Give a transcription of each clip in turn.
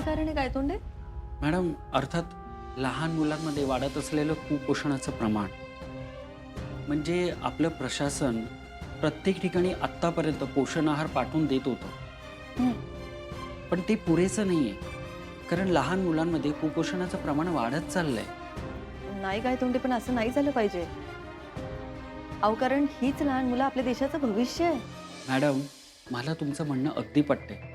कारण आहे काय तोंडे? मॅडम, अर्थात लहान मुलांमध्ये वाढत असलेलं कुपोषणाचं प्रमाण, म्हणजे आपलं प्रशासन प्रत्येक ठिकाणी आत्तापर्यंत पोषण आहार पाठवून देत होतं, पण ते पुरेसं नाहीये. कारण लहान मुलांमध्ये कुपोषणाचं प्रमाण वाढत चाललंय. नाही काय तोंडे, पण असं नाही झालं पाहिजे. अहो, कारण हीच लहान मुलं आपल्या देशाचं भविष्य आहे. मॅडम, मला तुमचं म्हणणं अगदी पटते,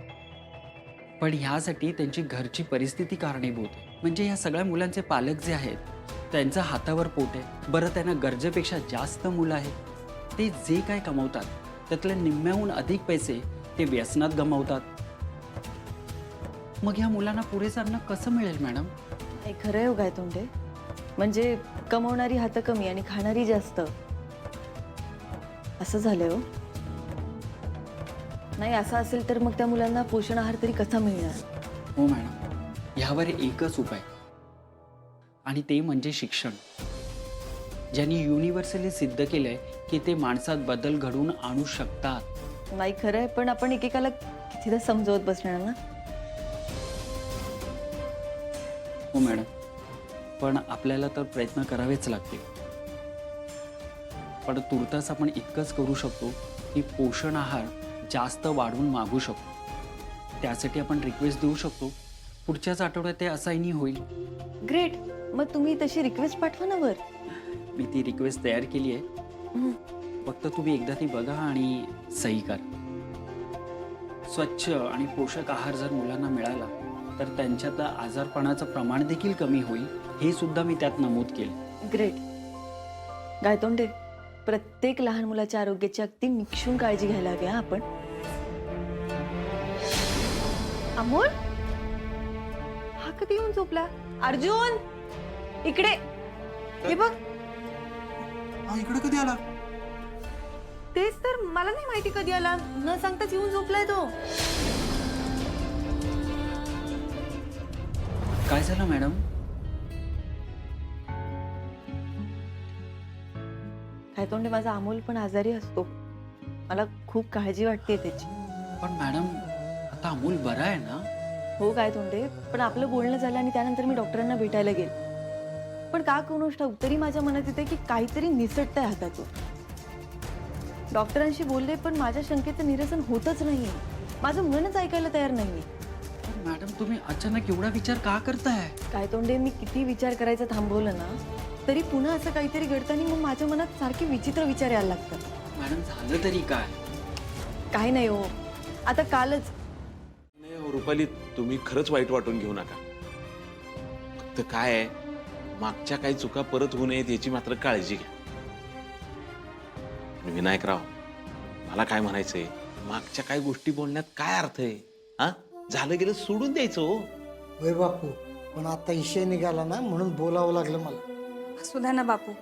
पण ह्यासाठी त्यांची घरची परिस्थिती कारणीभूत आहे. म्हणजे या सगळ्या मुलांचे पालक जे आहेत त्यांचं हातावर पोट आहे. बरं, त्यांना गरजेपेक्षा जास्त मुलं आहेत. ते जे काय कमवतात त्यातल्या निम्म्याहून अधिक पैसे ते व्यसनात गमावतात. मग ह्या मुलांना पुरेसं अन्न कसं मिळेल मॅडम? नाही, खरं आहे हो काय तोंडे. म्हणजे कमवणारी हातं कमी आणि खाणारी जास्त, असं झालंय हो. नाही, असं असेल तर मग त्या मुलांना पोषण आहार तरी कसा मिळणार? हो मॅडम, ह्यावर एकच उपाय, आणि ते म्हणजे शिक्षण. ज्यांनी युनिव्हर्सली सिद्ध केलंय की ते माणसात बदल घडवून आणू शकतात. नाही, खरं आहे, पण आपण एकेकाला कितीदा समजवत बसणार ना? हो मॅडम, पण आपल्याला तर प्रयत्न करावेच लागतील. पण तुर्तास आपण इतकंच करू शकतो की पोषण आहार जास्त वाढवून मागू शकतो. त्यासाठी आपण रिक्वेस्ट देऊ शकतो. पुढच्याच आठवड्यात ते असाइनी होईल. ग्रेट. मग तुम्ही तशी रिक्वेस्ट पाठवा ना वर. मी ती रिक्वेस्ट तयार केली आहे. फक्त तुम्ही एकदा ती बघा आणि सही करा. स्वच्छ आणि पोषक आहार जर मुलांना मिळाला तर त्यांच्यातलं आजारपणाचं प्रमाण देखील कमी होईल, हे सुद्धा मी त्यात नमूद केले. ग्रेट. गायतोंडे, प्रत्येक लहान मुलाच्या आरोग्याची अगदी निक्षून काळजी घ्यायला हवी हा आपण. अमोल, हा कधी येऊन झोपला? अर्जुन, इकडे हे बघ. हा, इकडे कधी आला? तेच तर मला नाही माहिती कधी आला. न सांगताच येऊन झोपलाय तो. काय झालं मॅडम? काय तोंडे, माझा अमोल पण आजारी असतो. मला खूप काळजी वाटते त्याची. पण मॅडम, आता अमोल बरा आहे ना? हो काय तोंडे, पण आपलं बोलणं झालं आणि त्यानंतर मी डॉक्टरांना भेटायला गेले. पण का कोणास ठाऊक तरी माझ्या मनात येते की काहीतरी निसटतंय हातातून. डॉक्टरांशी बोलले पण माझ्या शंकेचं निरसन होतच नाहीये. माझं मनच ऐकायला तयार नाहीये. पण मॅडम, तुम्ही अचानक एवढा विचार का करताय? काय तोंडे, मी किती विचार करायचं थांबवलं ना तरी पुन्हा असं काहीतरी घडताना मग माझ्या मनात सारखे विचित्र विचार यायला लागतात. मॅडम, झालं तरी काय? काही नाही हो, आता कालच. नाही हो रुपाली, तुम्ही खरंच वाईट वाटून घेऊ नका. फक्त काय आहे, मागच्या काही चुका परत होऊ नयेत याची मात्र काळजी घ्या. आणि विनायकराव, मला काय म्हणायचंय, मागच्या काही गोष्टी बोलण्यात काय अर्थ आहे? हा, झालं गेलं सोडून द्यायचं हो. होय बापू, पण आता विषय निघाला ना म्हणून बोलावं लागलं मला. असू द्या ना बापू,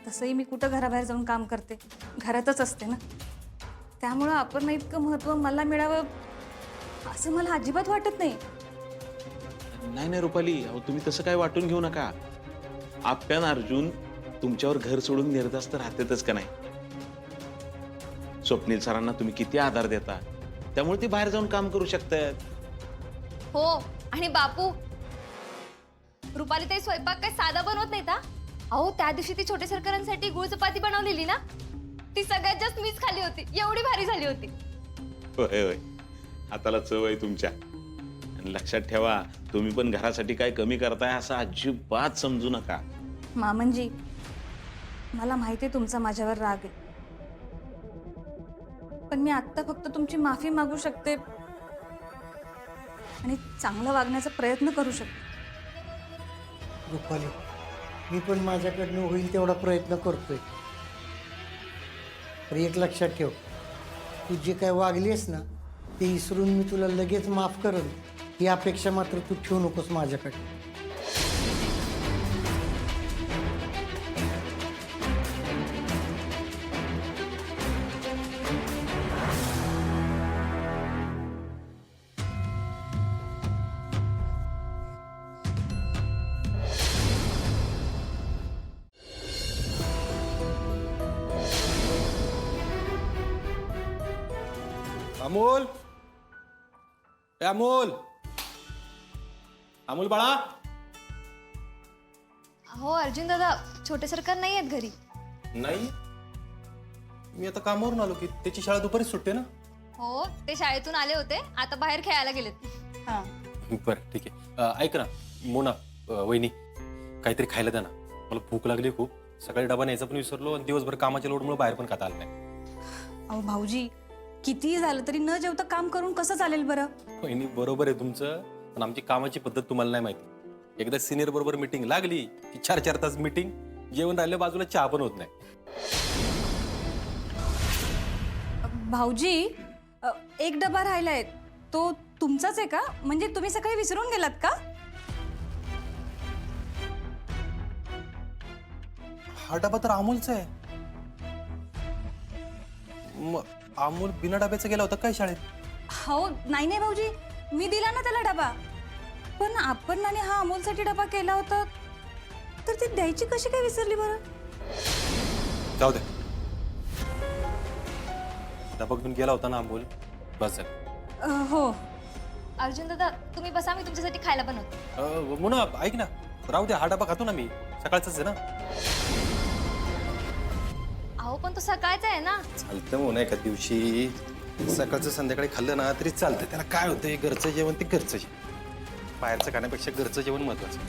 तसंही मी कुठं घराबाहेर जाऊन काम करते, घरातच असते ना. त्यामुळं आपण इतकं महत्त्व मला मिळावं असं मला अजिबात वाटत नाही. नाही नाही रुपाली, अहो तुम्ही तसं काय वाटून घेऊ नका. आप्यान अर्जुन तुमच्यावर घर सोडून निर्धास्त राहतेच का नाही? स्वप्नील सरांना तुम्ही किती आधार देता, त्यामुळे ते बाहेर जाऊन काम करू शकतात. हो, आणि बापू, रुपाली ताई स्वयंपाक काय साधा बनवत नाही का? अहो, त्या दिवशी ती छोटे सरकारांसाठी गुळ चपाती बनवलेली ना, ती सगळ्यात जास्त मीच खाली होती. एवढी भारी झाली होती. होय होय, हाताला चव आहे तुमच्या. आणि लक्षात ठेवा, तुम्ही पण घरासाठी काय कमी करताय असं अजिबात समजू नका. मामनजी, मला माहिती आहे तुमचा माझ्यावर राग आहे, पण मी आत्ता फक्त तुमची माफी मागू शकते आणि चांगलं वागण्याचा प्रयत्न करू शकते. रुपाली, मी पण माझ्याकडनं होईल तेवढा प्रयत्न करतोय. तर एक लक्षात ठेव, तू जे काय वागलीस ना ते विसरून मी तुला लगेच माफ करेन ही अपेक्षा मात्र तू ठेवू नकोस माझ्याकडे. अमोल, ए अमोल, अमोल बाळा. हो अर्जुन दादा, छोटे सरकार नाही आहेत घरी. नाही, मी आता कामावरून आलो की त्याची शाळा दुपारीच सुटते ना. हो, ते शाळेतून आले होते, आता बाहेर खेळायला गेलेत. हां. बरं ठीक आहे. ऐक ना मोना, वहिनी, काहीतरी खायला द्या ना, मला भूक लागली खूप. सकाळी डबा न्यायचा पण विसरलो आणि दिवसभर कामाच्या लोडमुळे बाहेर पण खाता आलं नाही. अहो भाऊजी, कितीही झालं तरी न जेवता काम करून कसं चालेल बरं? वहिनी बरोबर आहे तुमचं, पण आमची कामाची पद्धत तुम्हाला नाही माहिती. एकदा सिनियर बरोबर मीटिंग लागली की 4-4 तास मीटिंग, जेवण राहिलं बाजूला चहा पण होत नाही. भाऊजी, एक डबा राहिलाय, तो तुमचाच आहे का? म्हणजे तुम्ही सकाळी विसरून गेलात का? हा डबा तर अमोलचा आहे. मग अमोल बिना डब्याचा गेला होता काय शाळेत? हो, नाही नाही भाऊजी, मी दिला ना त्याला डबा. पण आपण आणि हा अमोलसाठी डबा केला होता, तर ती द्यायची कशी काय विसरली बरं? जाऊ दे, डबा घेऊन गेला होता ना अमोल, बस झालं. हो. अर्जुन दादा, तुम्ही बसा, मी तुमच्यासाठी खायला बनवते. मुना ऐक ना, राहू दे, हा डबा खातो ना मी, सकाळचाच आहे ना. अहो पण तो सकाळचा आहे ना. चालतं म्हणून एका दिवशी सकाळचं संध्याकाळी खाल्लं ना तरी चालतं. त्याला काय होतंय, घरचं जेवण ते घरचं जेवण, बाहेरचं खाण्यापेक्षा घरचं जेवण महत्वाचं.